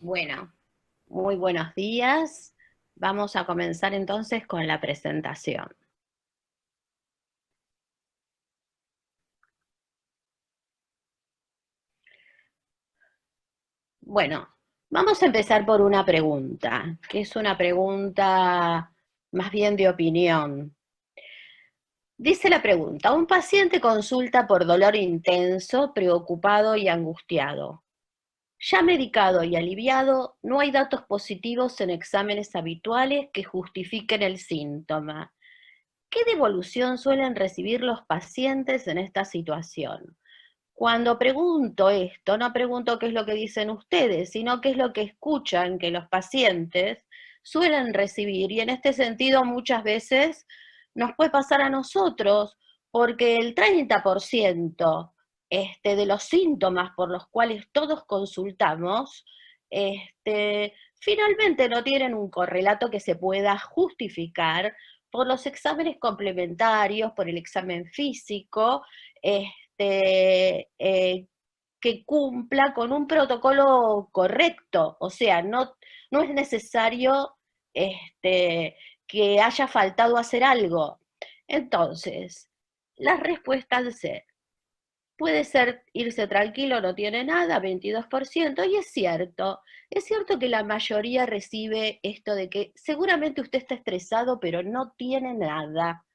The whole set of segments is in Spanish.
Bueno, muy buenos días. Vamos a comenzar entonces con la presentación. Bueno, vamos a empezar por una pregunta, que es una pregunta más bien de opinión. Dice la pregunta, un paciente consulta por dolor intenso, preocupado y angustiado. Ya medicado y aliviado, no hay datos positivos en exámenes habituales que justifiquen el síntoma. ¿Qué devolución suelen recibir los pacientes en esta situación? Cuando pregunto esto, no pregunto qué es lo que dicen ustedes, sino qué es lo que escuchan que los pacientes suelen recibir. Y en este sentido muchas veces nos puede pasar a nosotros, porque el 30% de los síntomas por los cuales todos consultamos, finalmente no tienen un correlato que se pueda justificar por los exámenes complementarios, por el examen físico, que cumpla con un protocolo correcto, o sea, no es necesario que haya faltado hacer algo. Entonces, las respuestas C. Puede ser irse tranquilo, no tiene nada, 22%, y es cierto que la mayoría recibe esto de que seguramente usted está estresado, pero no tiene nada.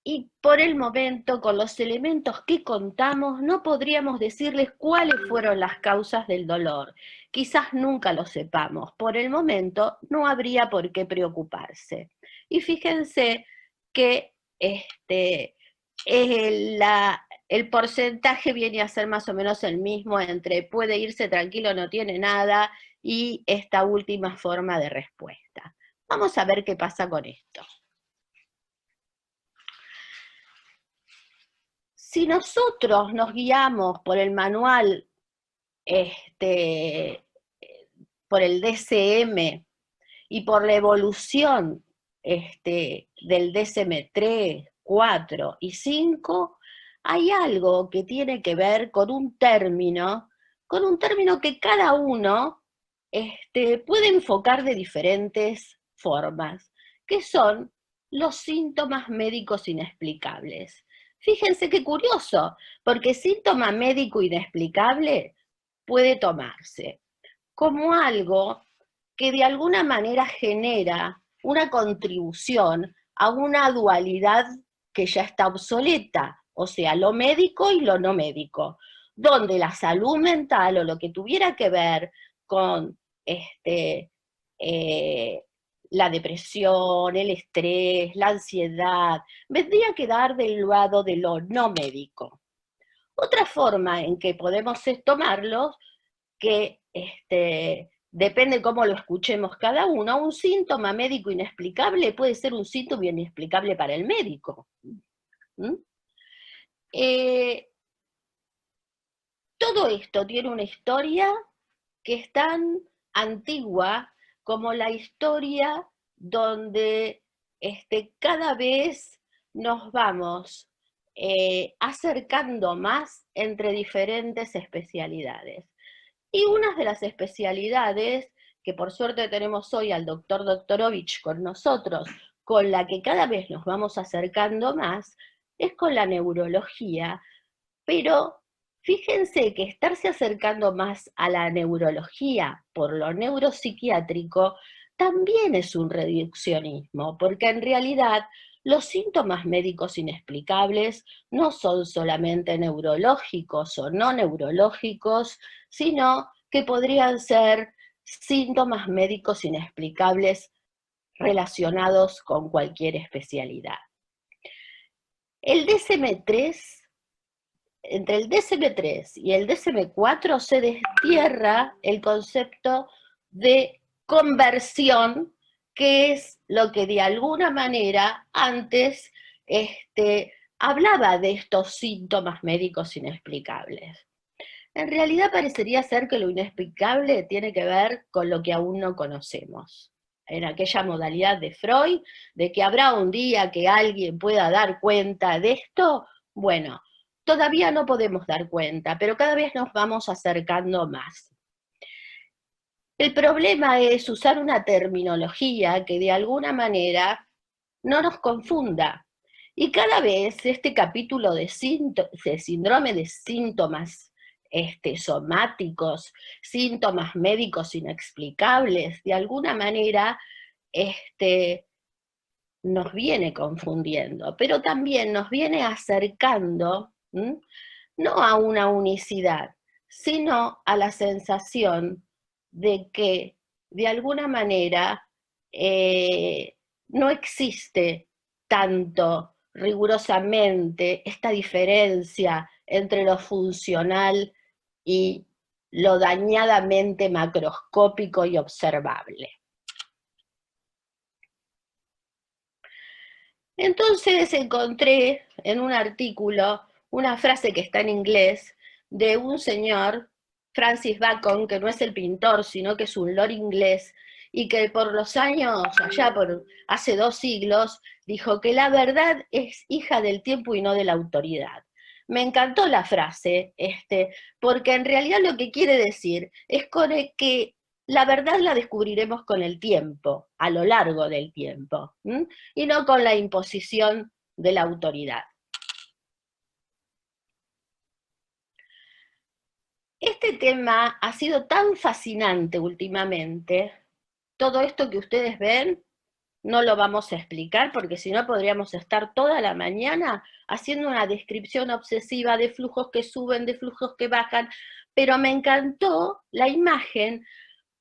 Y por el momento, con los elementos que contamos, no podríamos decirles cuáles fueron las causas del dolor. Quizás nunca lo sepamos. Por el momento, no habría por qué preocuparse. Y fíjense que el porcentaje viene a ser más o menos el mismo entre puede irse tranquilo, no tiene nada, y esta última forma de respuesta. Vamos a ver qué pasa con esto. Si nosotros nos guiamos por el manual, este, por el DSM y por la evolución del DSM-3, 4 y 5, hay algo que tiene que ver con un término que cada uno puede enfocar de diferentes formas, que son los síntomas médicos inexplicables. Fíjense qué curioso, porque síntoma médico inexplicable puede tomarse como algo que de alguna manera genera una contribución a una dualidad que ya está obsoleta, o sea, lo médico y lo no médico, donde la salud mental o lo que tuviera que ver con eh, la depresión, el estrés, la ansiedad, vendría a quedar del lado de lo no médico. Otra forma en que podemos tomarlos, que depende cómo lo escuchemos cada uno, un síntoma médico inexplicable puede ser un síntoma inexplicable para el médico. ¿Mm? Eh, Todo esto tiene una historia que es tan antigua como la historia donde cada vez nos vamos acercando más entre diferentes especialidades. Y una de las especialidades que por suerte tenemos hoy al doctor Doktorovich con nosotros, con la que cada vez nos vamos acercando más, es con la neurología, pero fíjense que estarse acercando más a la neurología por lo neuropsiquiátrico también es un reduccionismo, porque en realidad los síntomas médicos inexplicables no son solamente neurológicos o no neurológicos, sino que podrían ser síntomas médicos inexplicables relacionados con cualquier especialidad. El DSM-3, entre el DSM-3 y el DSM-4 se destierra el concepto de conversión, que es lo que de alguna manera antes hablaba de estos síntomas médicos inexplicables. En realidad parecería ser que lo inexplicable tiene que ver con lo que aún no conocemos. En aquella modalidad de Freud, de que habrá un día que alguien pueda dar cuenta de esto, bueno, todavía no podemos dar cuenta, pero cada vez nos vamos acercando más. El problema es usar una terminología que de alguna manera no nos confunda. Y cada vez este capítulo de síndrome de síntomas somáticos, síntomas médicos inexplicables, de alguna manera nos viene confundiendo, pero también nos viene acercando, no a una unicidad, sino a la sensación de que de alguna manera no existe tanto rigurosamente esta diferencia entre lo funcional y lo dañadamente macroscópico y observable. Entonces encontré en un artículo una frase que está en inglés de un señor, Francis Bacon, que no es el pintor, sino que es un lord inglés, y que por los años, allá por hace 2 siglos, dijo que la verdad es hija del tiempo y no de la autoridad. Me encantó la frase, porque en realidad lo que quiere decir es que la verdad la descubriremos con el tiempo, a lo largo del tiempo, y no con la imposición de la autoridad. Este tema ha sido tan fascinante últimamente, todo esto que ustedes ven, no lo vamos a explicar porque si no podríamos estar toda la mañana haciendo una descripción obsesiva de flujos que suben, de flujos que bajan, pero me encantó la imagen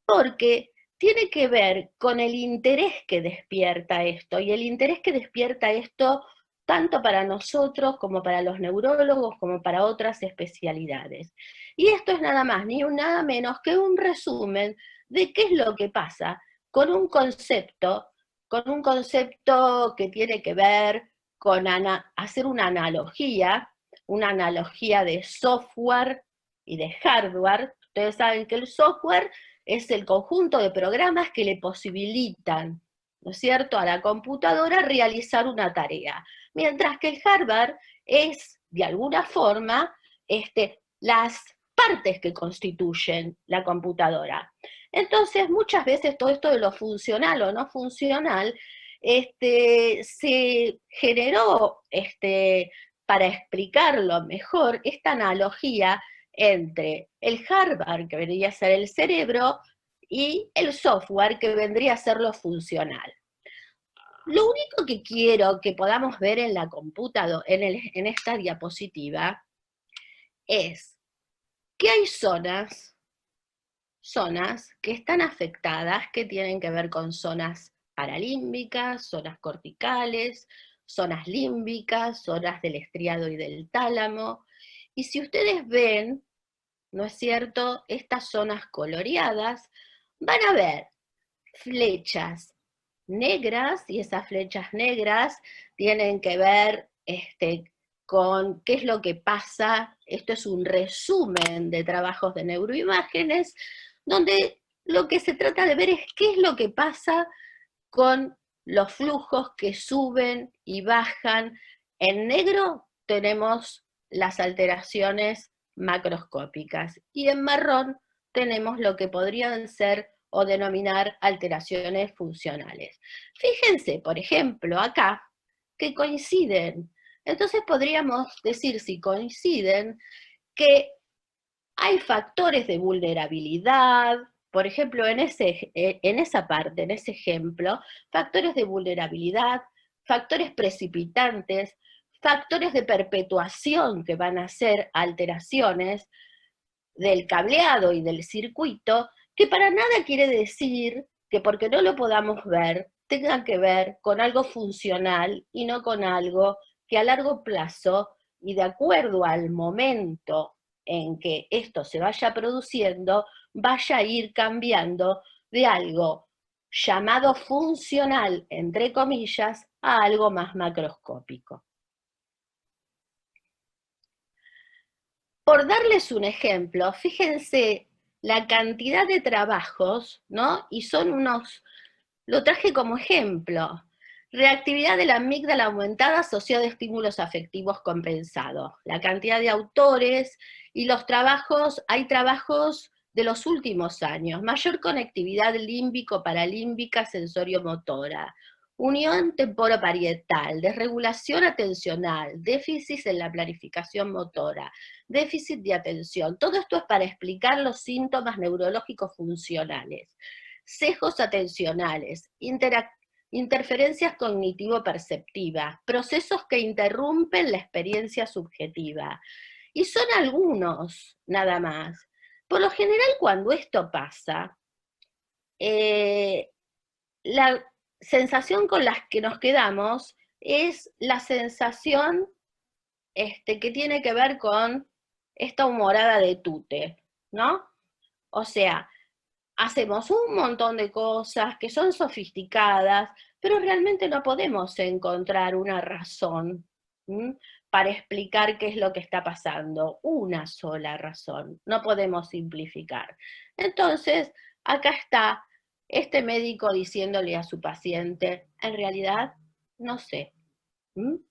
porque tiene que ver con el interés que despierta esto, y el interés que despierta esto tanto para nosotros como para los neurólogos, como para otras especialidades. Y esto es nada más ni nada menos que un resumen de qué es lo que pasa con un concepto que tiene que ver con hacer una analogía de software y de hardware. Ustedes saben que el software es el conjunto de programas que le posibilitan, ¿no es cierto?, a la computadora realizar una tarea, mientras que el hardware es, de alguna forma, las partes que constituyen la computadora. Entonces, muchas veces todo esto de lo funcional o no funcional se generó, para explicarlo mejor, esta analogía entre el hardware, que vendría a ser el cerebro, y el software, que vendría a ser lo funcional. Lo único que quiero que podamos ver en la computadora, en esta diapositiva, es que hay zonas que están afectadas, que tienen que ver con zonas paralímbicas, zonas corticales, zonas límbicas, zonas del estriado y del tálamo. Y si ustedes ven, ¿no es cierto?, estas zonas coloreadas, van a ver flechas negras, y esas flechas negras tienen que ver con qué es lo que pasa. Esto es un resumen de trabajos de neuroimágenes, donde lo que se trata de ver es qué es lo que pasa con los flujos que suben y bajan. En negro tenemos las alteraciones macroscópicas, y en marrón tenemos lo que podrían ser o denominar alteraciones funcionales. Fíjense, por ejemplo, acá, que coinciden. Entonces podríamos decir, si coinciden, que hay factores de vulnerabilidad, por ejemplo, en esa parte, en ese ejemplo, factores de vulnerabilidad, factores precipitantes, factores de perpetuación, que van a ser alteraciones del cableado y del circuito, que para nada quiere decir que porque no lo podamos ver, tengan que ver con algo funcional y no con algo que a largo plazo, y de acuerdo al momento en que esto se vaya produciendo, vaya a ir cambiando de algo llamado funcional, entre comillas, a algo más macroscópico. Por darles un ejemplo, fíjense la cantidad de trabajos, ¿no? Y son lo traje como ejemplo. Reactividad de la amígdala aumentada asociada a estímulos afectivos compensados. La cantidad de autores y los trabajos, hay trabajos de los últimos años. Mayor conectividad límbico-paralímbica sensorio-motora. Unión temporoparietal, desregulación atencional, déficit en la planificación motora, déficit de atención. Todo esto es para explicar los síntomas neurológicos funcionales. Sesgos atencionales, interferencias cognitivo-perceptivas, procesos que interrumpen la experiencia subjetiva. Y son algunos, nada más. Por lo general, cuando esto pasa, la sensación con la que nos quedamos es la sensación que tiene que ver con esta humorada de tute, ¿no? O sea, hacemos un montón de cosas que son sofisticadas, pero realmente no podemos encontrar una razón para explicar qué es lo que está pasando, una sola razón, no podemos simplificar. Entonces, acá está este médico diciéndole a su paciente, en realidad, no sé. En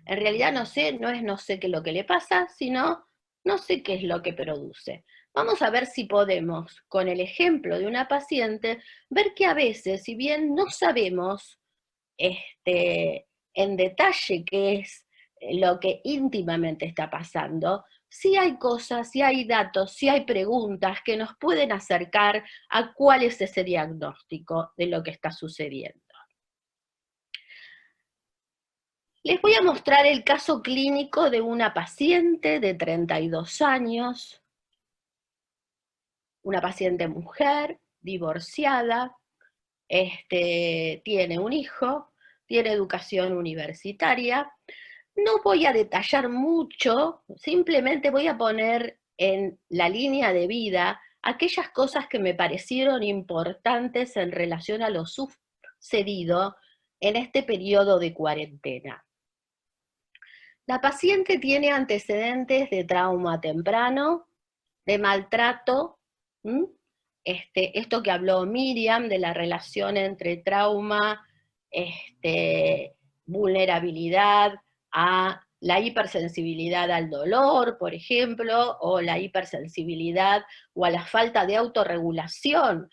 realidad no sé, no es no sé qué es lo que le pasa, sino no sé qué es lo que produce. Vamos a ver si podemos, con el ejemplo de una paciente, ver que a veces, si bien no sabemos en detalle qué es lo que íntimamente está pasando, sí hay cosas, sí hay datos, sí hay preguntas que nos pueden acercar a cuál es ese diagnóstico de lo que está sucediendo. Les voy a mostrar el caso clínico de una paciente de 32 años, una paciente mujer, divorciada, tiene un hijo, tiene educación universitaria. No voy a detallar mucho, simplemente voy a poner en la línea de vida aquellas cosas que me parecieron importantes en relación a lo sucedido en este periodo de cuarentena. La paciente tiene antecedentes de trauma temprano, de maltrato, esto que habló Miriam de la relación entre trauma, vulnerabilidad a la hipersensibilidad al dolor, por ejemplo, o la hipersensibilidad o a la falta de autorregulación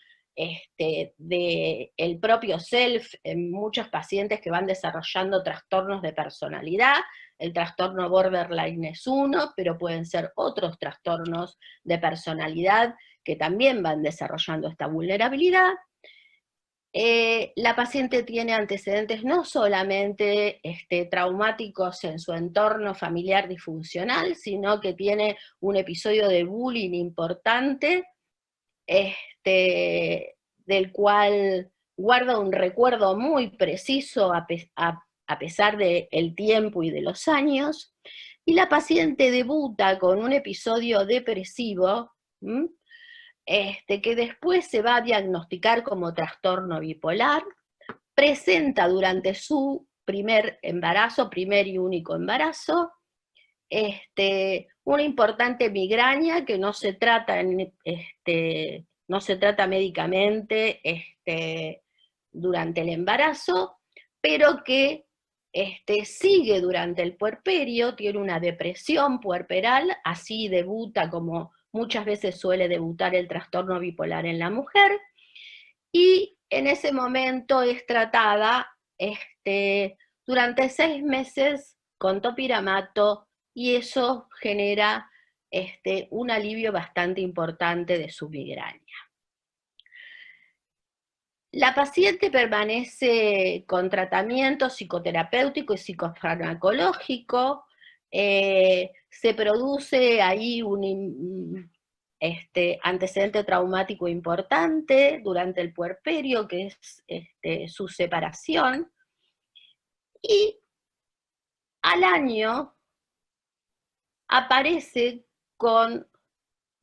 del propio self en muchos pacientes que van desarrollando trastornos de personalidad. El trastorno borderline es uno, pero pueden ser otros trastornos de personalidad que también van desarrollando esta vulnerabilidad. La paciente tiene antecedentes no solamente traumáticos en su entorno familiar disfuncional, sino que tiene un episodio de bullying importante, del cual guarda un recuerdo muy preciso a pesar del tiempo y de los años, y la paciente debuta con un episodio depresivo, que después se va a diagnosticar como trastorno bipolar, presenta durante su primer y único embarazo, una importante migraña que no se trata, no se trata médicamente durante el embarazo, pero que sigue durante el puerperio, tiene una depresión puerperal, así debuta como muchas veces suele debutar el trastorno bipolar en la mujer, y en ese momento es tratada durante 6 meses con topiramato, y eso genera un alivio bastante importante de su migraña. La paciente permanece con tratamiento psicoterapéutico y psicofarmacológico, se produce ahí un antecedente traumático importante durante el puerperio, que es su separación, y al año aparece con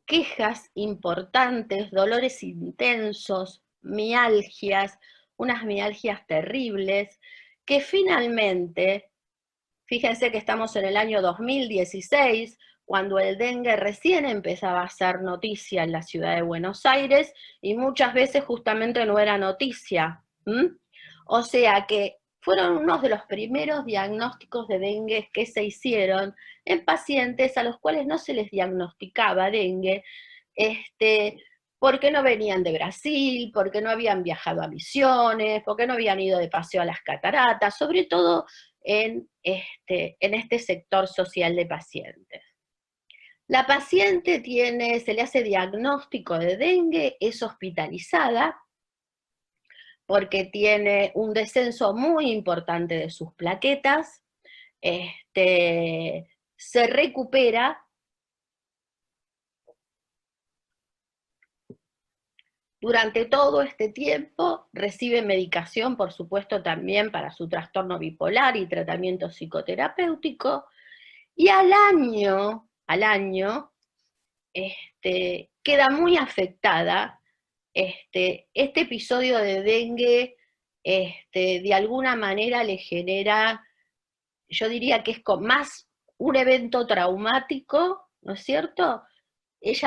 quejas importantes, dolores intensos, mialgias, unas mialgias terribles, que finalmente, fíjense que estamos en el año 2016, cuando el dengue recién empezaba a ser noticia en la ciudad de Buenos Aires, y muchas veces justamente no era noticia. O sea que fueron unos de los primeros diagnósticos de dengue que se hicieron en pacientes a los cuales no se les diagnosticaba dengue, porque no venían de Brasil, porque no habían viajado a Misiones, porque no habían ido de paseo a las cataratas, sobre todo en este sector social de pacientes. La paciente se le hace diagnóstico de dengue, es hospitalizada, porque tiene un descenso muy importante de sus plaquetas, se recupera. Durante todo este tiempo recibe medicación, por supuesto, también para su trastorno bipolar y tratamiento psicoterapéutico, y al año, queda muy afectada. Este episodio de dengue, de alguna manera le genera, yo diría que es más un evento traumático, ¿no es cierto? Es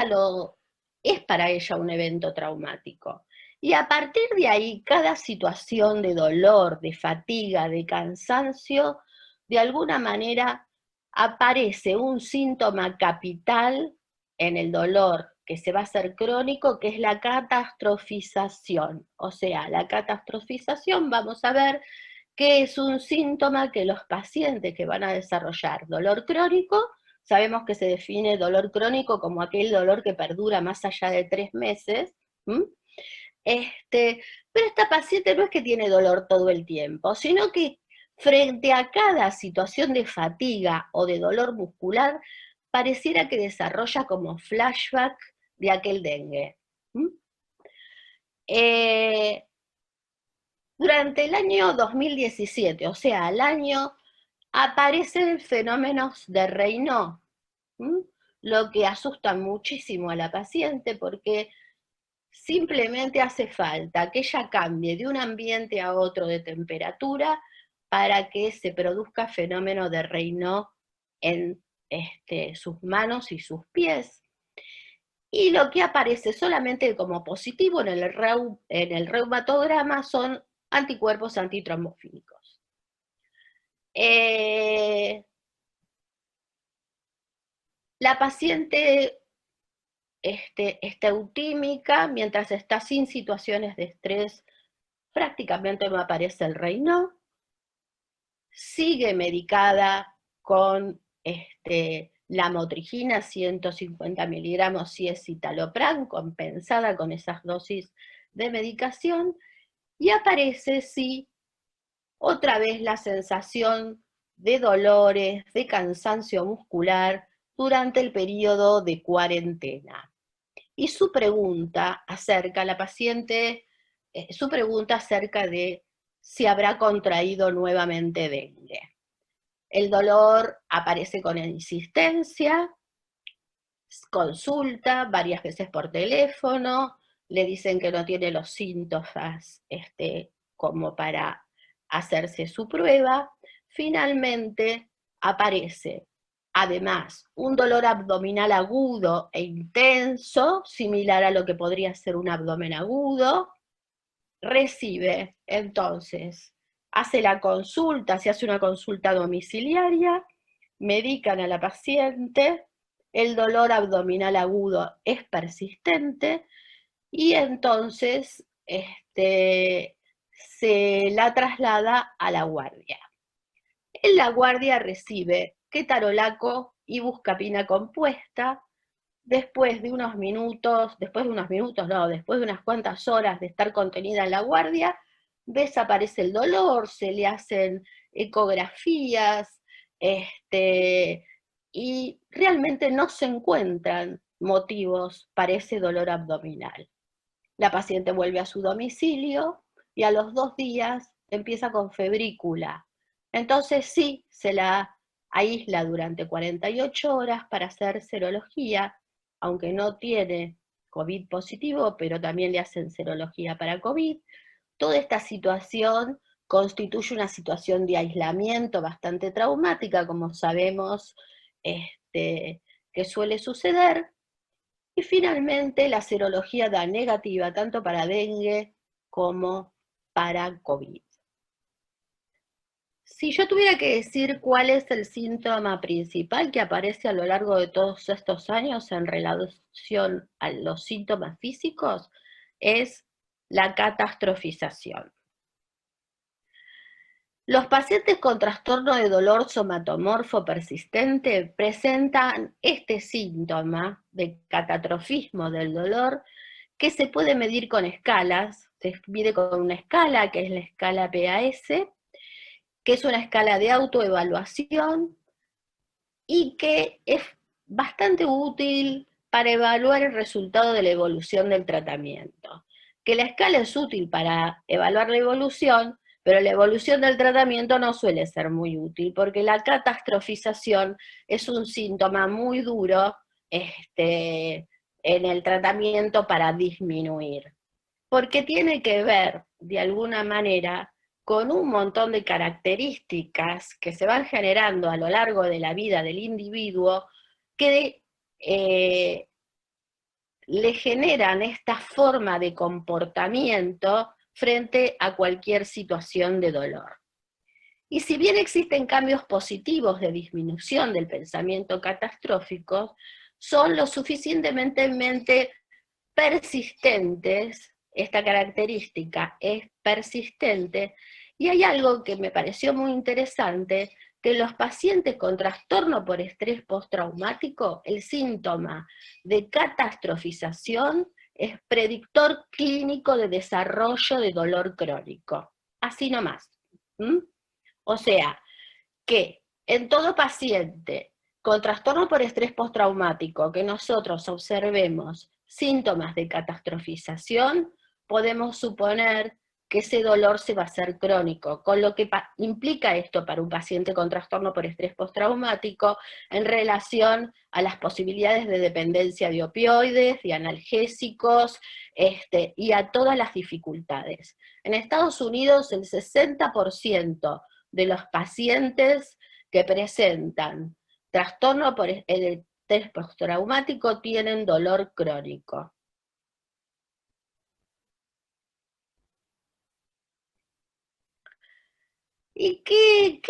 para ella un evento traumático. Y a partir de ahí, cada situación de dolor, de fatiga, de cansancio, de alguna manera aparece un síntoma capital en el dolor que se va a hacer crónico, que es la catastrofización. O sea, la catastrofización, vamos a ver, que es un síntoma que los pacientes que van a desarrollar dolor crónico, sabemos que se define dolor crónico como aquel dolor que perdura más allá de 3 meses, pero esta paciente no es que tiene dolor todo el tiempo, sino que frente a cada situación de fatiga o de dolor muscular, pareciera que desarrolla como flashback de aquel dengue. Durante el año 2017, o sea, al año, aparecen fenómenos de Raynaud, lo que asusta muchísimo a la paciente porque simplemente hace falta que ella cambie de un ambiente a otro de temperatura para que se produzca fenómeno de Raynaud en sus manos y sus pies. Y lo que aparece solamente como positivo en el reumatograma son anticuerpos antitrombofílicos. La paciente está eutímica, mientras está sin situaciones de estrés, prácticamente no aparece el Raynaud. Sigue medicada con la motrigina, 150 miligramos, si es citalopram, compensada con esas dosis de medicación, y aparece, sí, otra vez la sensación de dolores, de cansancio muscular durante el periodo de cuarentena. Y su pregunta acerca, la paciente, su pregunta acerca de si habrá contraído nuevamente dengue. El dolor aparece con insistencia, consulta varias veces por teléfono, le dicen que no tiene los síntomas como para hacerse su prueba. Finalmente aparece, además, un dolor abdominal agudo e intenso, similar a lo que podría ser un abdomen agudo. Recibe, entonces, hace la consulta, se hace una consulta domiciliaria, medican a la paciente, el dolor abdominal agudo es persistente, y entonces se la traslada a la guardia. En la guardia recibe ketorolaco y buscapina compuesta. Después de unas cuantas horas de estar contenida en la guardia, desaparece el dolor, se le hacen ecografías, y realmente no se encuentran motivos para ese dolor abdominal. La paciente vuelve a su domicilio y a los 2 días empieza con febrícula. Entonces sí, se la aísla durante 48 horas para hacer serología, aunque no tiene COVID positivo, pero también le hacen serología para COVID. Toda esta situación constituye una situación de aislamiento bastante traumática, como sabemos que suele suceder. Y finalmente la serología da negativa tanto para dengue como para COVID. Si yo tuviera que decir cuál es el síntoma principal que aparece a lo largo de todos estos años en relación a los síntomas físicos, es la catastrofización. Los pacientes con trastorno de dolor somatomorfo persistente presentan este síntoma de catastrofismo del dolor que se puede medir con escalas. Se mide con una escala que es la escala PAS, que es una escala de autoevaluación y que es bastante útil para evaluar el resultado de la evolución del tratamiento. Que la escala es útil para evaluar la evolución, pero la evolución del tratamiento no suele ser muy útil, porque la catastrofización es un síntoma muy duro en el tratamiento para disminuir, porque tiene que ver, de alguna manera, con un montón de características que se van generando a lo largo de la vida del individuo que le generan esta forma de comportamiento frente a cualquier situación de dolor. Y si bien existen cambios positivos de disminución del pensamiento catastrófico, son lo suficientemente persistentes, esta característica es persistente, y hay algo que me pareció muy interesante, que los pacientes con trastorno por estrés postraumático, el síntoma de catastrofización es predictor clínico de desarrollo de dolor crónico. Así nomás. O sea, que en todo paciente con trastorno por estrés postraumático que nosotros observemos síntomas de catastrofización, podemos suponer que ese dolor se va a hacer crónico, con lo que implica esto para un paciente con trastorno por estrés postraumático en relación a las posibilidades de dependencia de opioides, de analgésicos, y a todas las dificultades. En Estados Unidos el 60% de los pacientes que presentan trastorno por estrés postraumático tienen dolor crónico. ¿Y qué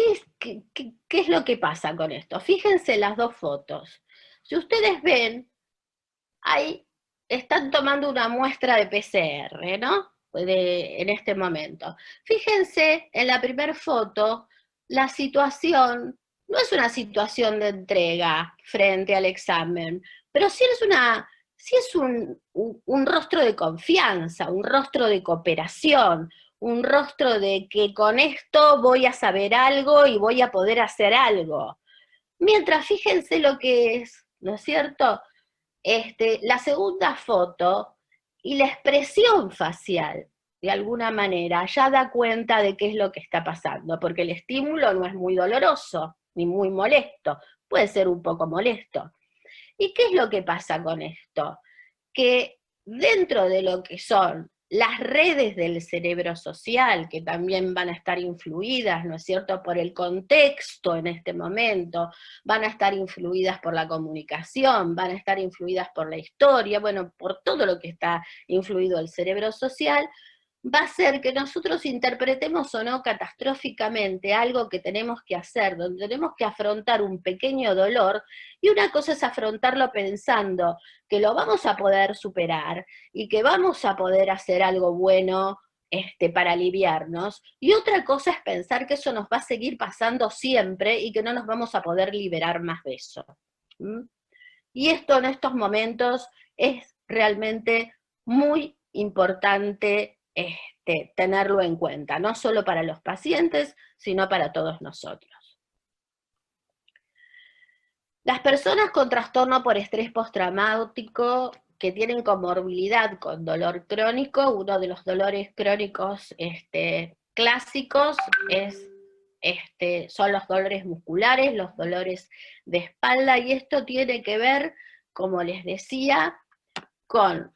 es lo que pasa con esto? Fíjense las dos fotos. Si ustedes ven, ahí están tomando una muestra de PCR, ¿no? En este momento. Fíjense en la primera foto, la situación no es una situación de entrega frente al examen, pero sí es un rostro de confianza, un rostro de cooperación, un rostro de que con esto voy a saber algo y voy a poder hacer algo. Mientras, fíjense lo que es, ¿no es cierto? La segunda foto y la expresión facial, de alguna manera, ya da cuenta de qué es lo que está pasando, porque el estímulo no es muy doloroso, ni muy molesto, puede ser un poco molesto. ¿Y qué es lo que pasa con esto? Que dentro de lo que son las redes del cerebro social, que también van a estar influidas, ¿no es cierto?, por el contexto en este momento, van a estar influidas por la comunicación, van a estar influidas por la historia, bueno, por todo lo que está influido el cerebro social, va a ser que nosotros interpretemos o no catastróficamente algo que tenemos que hacer, donde tenemos que afrontar un pequeño dolor, y una cosa es afrontarlo pensando que lo vamos a poder superar y que vamos a poder hacer algo bueno para aliviarnos, y otra cosa es pensar que eso nos va a seguir pasando siempre y que no nos vamos a poder liberar más de eso. Y esto en estos momentos es realmente muy importante tenerlo en cuenta, no solo para los pacientes, sino para todos nosotros. Las personas con trastorno por estrés postraumático que tienen comorbilidad con dolor crónico, uno de los dolores crónicos clásicos son los dolores musculares, los dolores de espalda, y esto tiene que ver, como les decía, con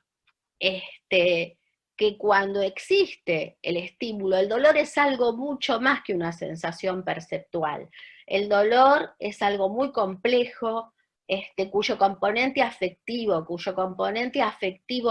que cuando existe el estímulo, el dolor es algo mucho más que una sensación perceptual. El dolor es algo muy complejo, cuyo componente afectivo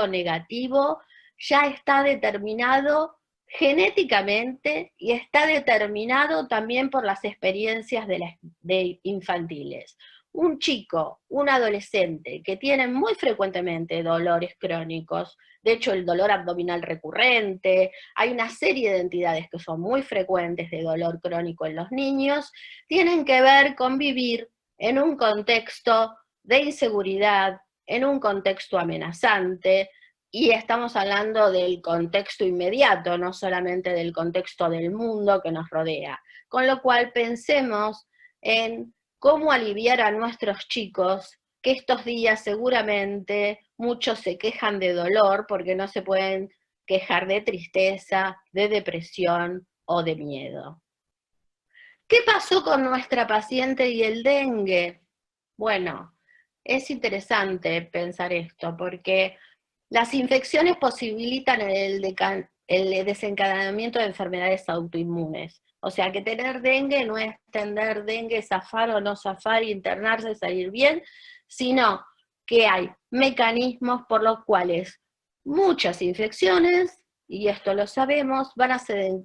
negativo ya está determinado genéticamente y está determinado también por las experiencias de infantiles. Un chico, un adolescente que tiene muy frecuentemente dolores crónicos, de hecho el dolor abdominal recurrente, hay una serie de entidades que son muy frecuentes de dolor crónico en los niños, tienen que ver con vivir en un contexto de inseguridad, en un contexto amenazante, y estamos hablando del contexto inmediato, no solamente del contexto del mundo que nos rodea. Con lo cual pensemos en cómo aliviar a nuestros chicos, que estos días seguramente muchos se quejan de dolor porque no se pueden quejar de tristeza, de depresión o de miedo. ¿Qué pasó con nuestra paciente y el dengue? Bueno, es interesante pensar esto porque las infecciones posibilitan el desencadenamiento de enfermedades autoinmunes. O sea que tener dengue no es tener dengue, zafar o no zafar, internarse, salir bien, sino que hay mecanismos por los cuales muchas infecciones, y esto lo sabemos, van a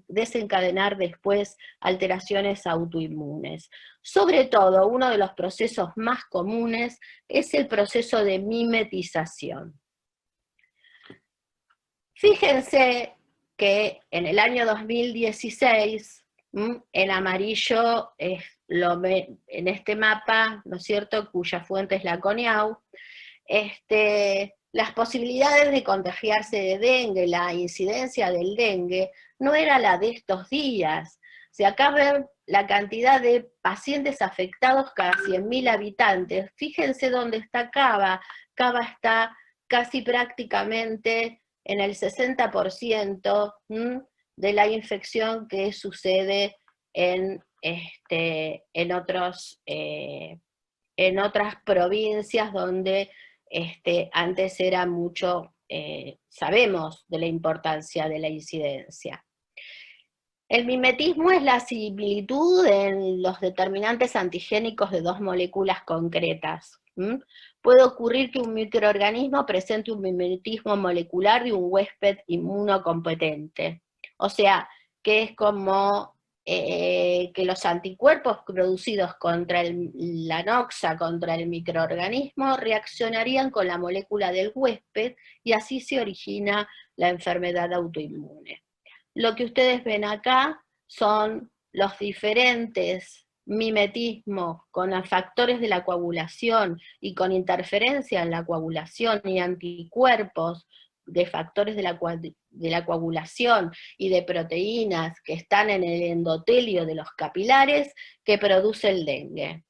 desencadenar después alteraciones autoinmunes. Sobre todo, uno de los procesos más comunes es el proceso de mimetización. Fíjense que en el año 2016, en amarillo en este mapa, ¿no es cierto?, cuya fuente es la CONIAU, las posibilidades de contagiarse de dengue, la incidencia del dengue, no era la de estos días. Si acá ven la cantidad de pacientes afectados cada 100.000 habitantes, fíjense dónde está Cava. Cava está casi prácticamente en el 60% de la infección que sucede en otras provincias donde antes era mucho, sabemos de la importancia de la incidencia. El mimetismo es la similitud en los determinantes antigénicos de dos moléculas concretas. Puede ocurrir que un microorganismo presente un mimetismo molecular de un huésped inmunocompetente. O sea, que es como que los anticuerpos producidos contra la noxa, contra el microorganismo, reaccionarían con la molécula del huésped y así se origina la enfermedad autoinmune. Lo que ustedes ven acá son los diferentes mimetismos con los factores de la coagulación y con interferencia en la coagulación y anticuerpos de factores de la coagulación y de proteínas que están en el endotelio de los capilares que produce el dengue.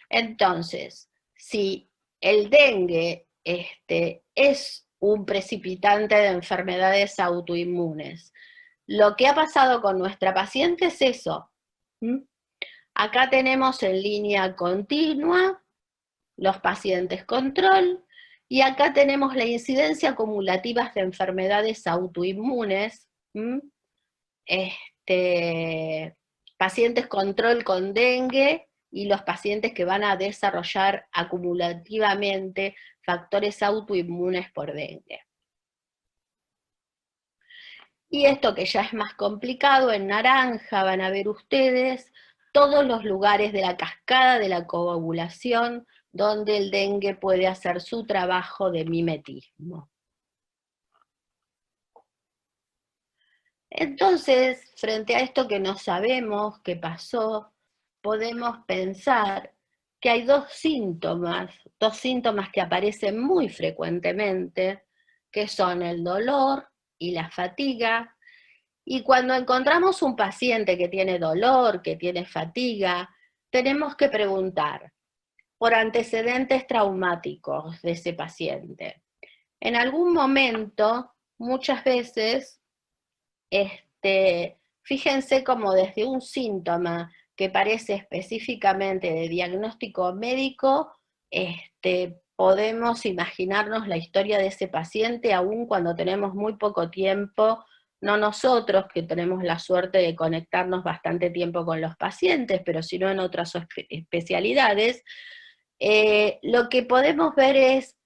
Entonces, si el dengue es un precipitante de enfermedades autoinmunes, lo que ha pasado con nuestra paciente es eso. Acá tenemos en línea continua los pacientes control, y acá tenemos la incidencia acumulativa de enfermedades autoinmunes, pacientes control con dengue, y los pacientes que van a desarrollar acumulativamente factores autoinmunes por dengue. Y esto que ya es más complicado, en naranja van a ver ustedes todos los lugares de la cascada de la coagulación donde el dengue puede hacer su trabajo de mimetismo. Entonces, frente a esto que no sabemos qué pasó, podemos pensar que hay dos síntomas que aparecen muy frecuentemente, que son el dolor y la fatiga. Y cuando encontramos un paciente que tiene dolor, que tiene fatiga, tenemos que preguntar por antecedentes traumáticos de ese paciente. En algún momento, muchas veces, fíjense como desde un síntoma que parece específicamente de diagnóstico médico, podemos imaginarnos la historia de ese paciente aún cuando tenemos muy poco tiempo, no nosotros que tenemos la suerte de conectarnos bastante tiempo con los pacientes, pero sino en otras especialidades. Lo que podemos ver es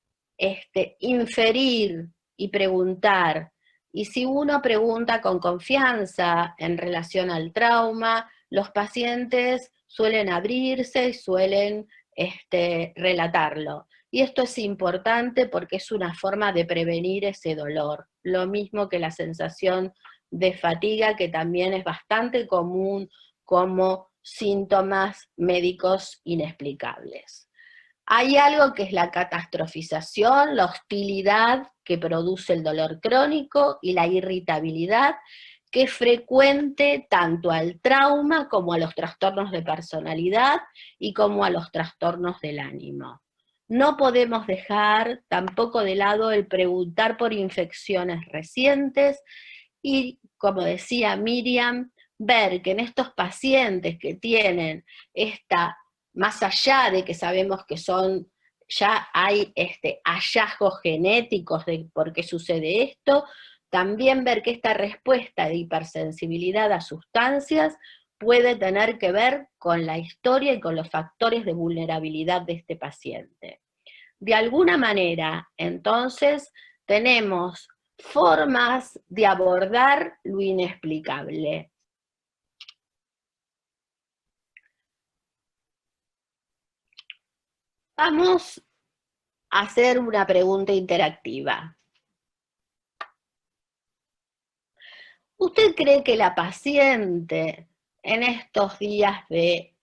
inferir y preguntar Y si uno pregunta con confianza en relación al trauma, los pacientes suelen abrirse y suelen relatarlo. Y esto es importante porque es una forma de prevenir ese dolor. Lo mismo que la sensación de fatiga, que también es bastante común como síntomas médicos inexplicables. Hay algo que es la catastrofización, la hostilidad que produce el dolor crónico y la irritabilidad, que es frecuente tanto al trauma como a los trastornos de personalidad y como a los trastornos del ánimo. No podemos dejar tampoco de lado el preguntar por infecciones recientes y, como decía Miriam, ver que en estos pacientes que tienen esta, más allá de que sabemos que son, ya hay hallazgos genéticos de por qué sucede esto, también ver que esta respuesta de hipersensibilidad a sustancias puede tener que ver con la historia y con los factores de vulnerabilidad de este paciente. De alguna manera, entonces, tenemos formas de abordar lo inexplicable. Vamos a hacer una pregunta interactiva. ¿Usted cree que la paciente en estos días de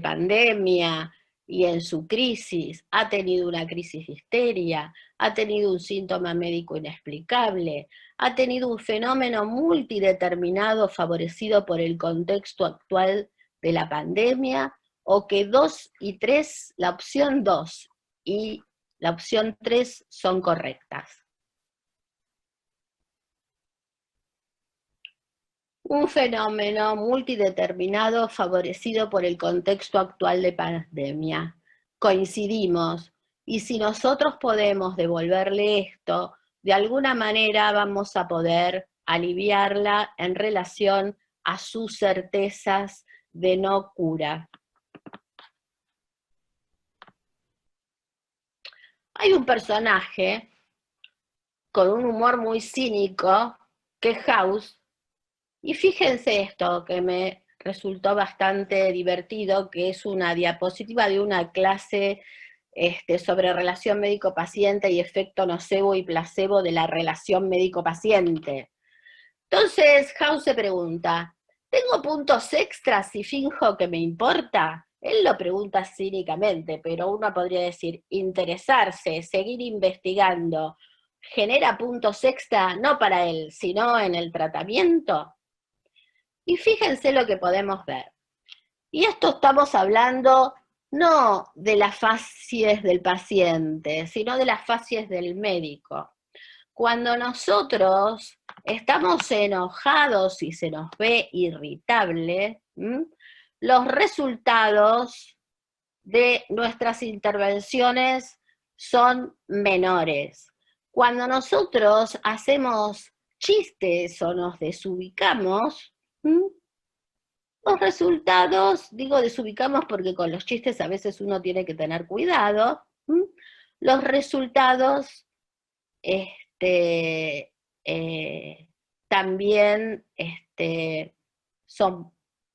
pandemia y en su crisis ha tenido una crisis de histeria, ha tenido un síntoma médico inexplicable, ha tenido un fenómeno multideterminado favorecido por el contexto actual de la pandemia, o que 2 y 3, la opción 2 y la opción 3 son correctas? Un fenómeno multideterminado favorecido por el contexto actual de pandemia. Coincidimos, y si nosotros podemos devolverle esto, de alguna manera vamos a poder aliviarla en relación a sus certezas de no cura. Hay un personaje con un humor muy cínico, que es House, y fíjense esto que me resultó bastante divertido, que es una diapositiva de una clase sobre relación médico-paciente y efecto nocebo y placebo de la relación médico-paciente. Entonces House se pregunta, ¿tengo puntos extras si finjo que me importa? Él lo pregunta cínicamente, pero uno podría decir, interesarse, seguir investigando, ¿genera puntos extra no para él, sino en el tratamiento? Y fíjense lo que podemos ver. Y esto estamos hablando no de las facies del paciente, sino de las facies del médico. Cuando nosotros estamos enojados y se nos ve irritable, los resultados de nuestras intervenciones son menores. Cuando nosotros hacemos chistes o nos desubicamos, los resultados, digo desubicamos porque con los chistes a veces uno tiene que tener cuidado, los resultados también son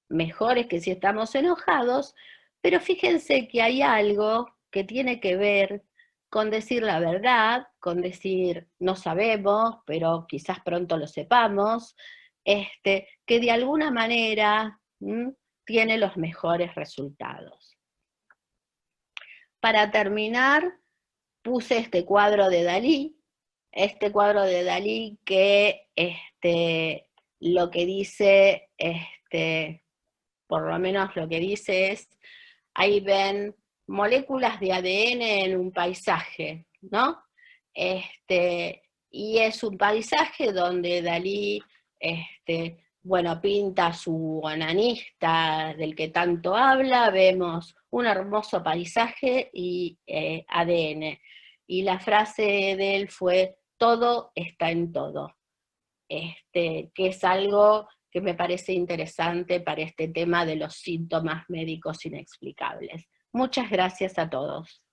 mejores que si estamos enojados, pero fíjense que hay algo que tiene que ver con decir la verdad, con decir no sabemos, pero quizás pronto lo sepamos, que de alguna manera tiene los mejores resultados. Para terminar, puse este cuadro de Dalí, que lo que dice, por lo menos lo que dice es, ahí ven moléculas de ADN en un paisaje, ¿no? Y es un paisaje donde Dalí, bueno, pinta a su onanista del que tanto habla, vemos un hermoso paisaje y ADN. Y la frase de él fue, todo está en todo, que es algo que me parece interesante para este tema de los síntomas médicos inexplicables. Muchas gracias a todos.